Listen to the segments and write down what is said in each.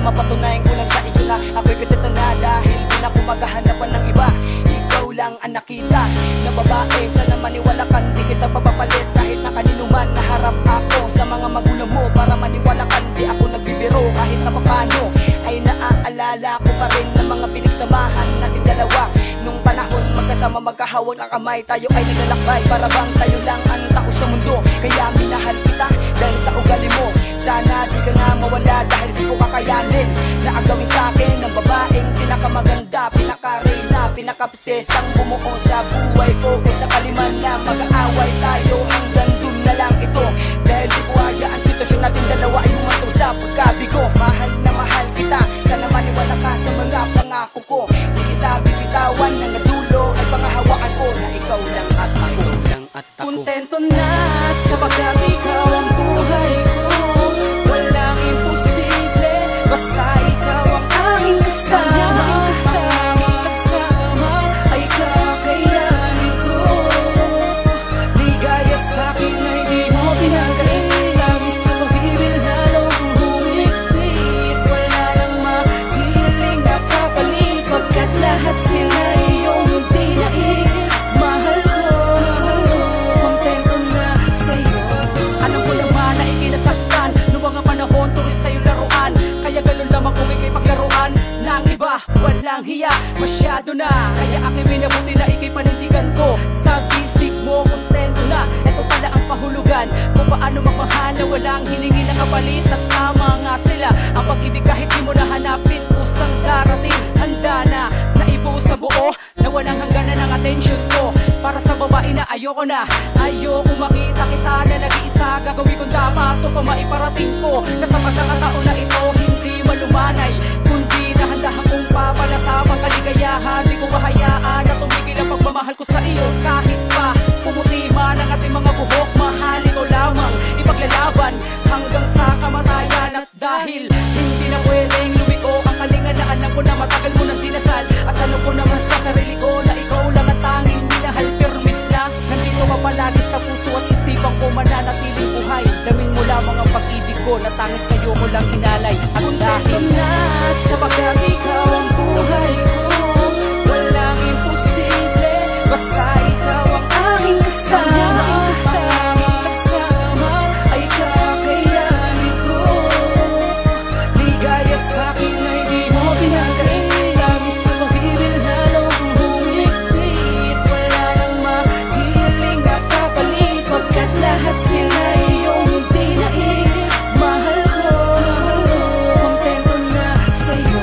mapatunayan ko lang sa iyo na ako'y ganito na. Dahil di na ko maghahanapan ng iba, ikaw lang ang nakita na babae. Sana maniwala ka, di kita papapalit. Kahit na kanino man naharap ako sa mga magulang mo, para maniwala ka, di ako nagbibiro. Kahit na papano ay naaalala ko pa rin ng mga pinagsamahan natin dalawa. Nung panahon magkasama magkahawag ng kamay, tayo ay naglalakbay. Para bang tayo lang ang tao sa mundo, kaya minahal kita dahil sa ugali mo. Sana di ka nga mawala dahil di ko kakayanin na agawin sa akin ng babaeng pinakamaganda, pinakareyna, pinakapsesang bumuo sa buhay ko. Kung sakali man na mag-aaway tayo, hanggang dun na lang ito. Dahil di ko hayaan sitwasyon natin dalawa ay umatong sa pagkabigo. Mahal na mahal kita, sana maniwala ka sa mga pangako ko. Di kita bibitawan na nadulo ay pangahawakan ko na ikaw lang at ako. Kontento na sapagkat ikaw ang buhay ko. Walang imposible, basta ikaw ang aking kasama. Kasama ay kakayanin ko. Ligaya sa'kin ay di mo pinagaling. Labis na pag-ibig lalong humigpit. Wala nang mahiling na kapalit, pagkat lahat sila iyong tinaig. Mahal ko, kontento na sa'yo. Alam ko naman na ikinasaktan noong mga panahon tuloy sa'yo laruan. Kaya galon lamang kung ikay paglaruan ng iba, walang hiya, masyado na. Kaya aking minabuti na ikay panindigan ko. Sa bisig mo, kontento na. Ito pala ang pahulugan kung paano magmahal na walang hiningi na kapalit. At tama nga sila, ang pag-ibig kahit di mo nahanapin, kusang darating. Handa na, naibuhos sa buo, na walang hangganan ng atensyon ko. Para sa babae na ayoko na, ayoko makita kita na nag-iisa. Gagawin kong dapat ito pa maiparating ko, na sa pagkakataon na ito hindi malumanay, kundi dahan-dahan kong papalasapang kaligayahan. Di ko mahayaan na tumigil ang pagmamahal ko sa iyo. Kahit pa pumuti man ang ating mga buhok, mahalin ko lamang, ipaglalaban hanggang sa kamatayan. At dahil hindi na pwedeng lumiko ang kalinga na alam ko na matagal mo nang dinasal, at alam ko naman sa sarili ko na ikaw lang ang tanging minahal. Permis na nandito ka palagi sa puso at isipan ko, mananatiling buhay. Damin mo lamang ang pag-ibig ko, na tangis sa'yo ko lang inalay. At dahil na sapagkat ikaw ang buhay ko, walang imposible, basta ikaw ang aking kasama. Kasama ay kakayanin ko. Ligaya sa'kin ay di mo pinagaling. Labis na pag-ibig lalong humigpit. Wala nang mahiling na kapalit, pagkat lahat sila iyong tinaig. Mahal ko, kontento na sa'yo.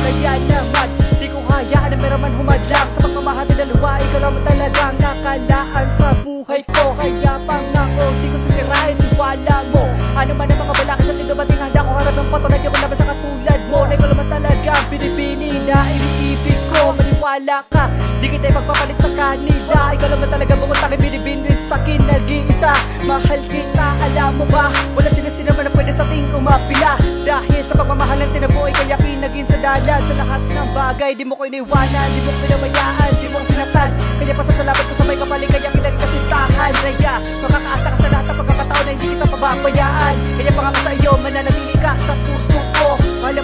Kaya naman, di ko hayaan na meron man humadlang sa pagmamahal na dalawa. Ikaw naman talagang nakalaan sa buhay ko. Kaya pangako, di ko sasirain tiwala mo. Ano man ang mga balakid sa tinubating, handa ko harap ng patunay ko naman sa katulad mo. Na ikaw naman talaga binibini na iniibig ko. Maniwala ka, di kita ipagpapalit sa kanila. Ikaw naman talaga bukod takin binibini sa'kin nag-iisa. Mahal kita, alam mo ba? Wala sila man na pwede sa ating umapila. Dahil sa pagmamahal ng tinabuhay, kaya kinagin sa dalan. Sa lahat ng bagay, di mo ko iniwanan, di mo ko pinabayaan, di mo ko sinatan. Kaya pasasalamat ko sa may kapaling, kaya kinagin kasintahan. Kaya makakaasa ka sa lahat ng pagkakataon na hindi kita pababayaan. Kaya pangako sa iyo, mananatili ka sa puso ko. Mahal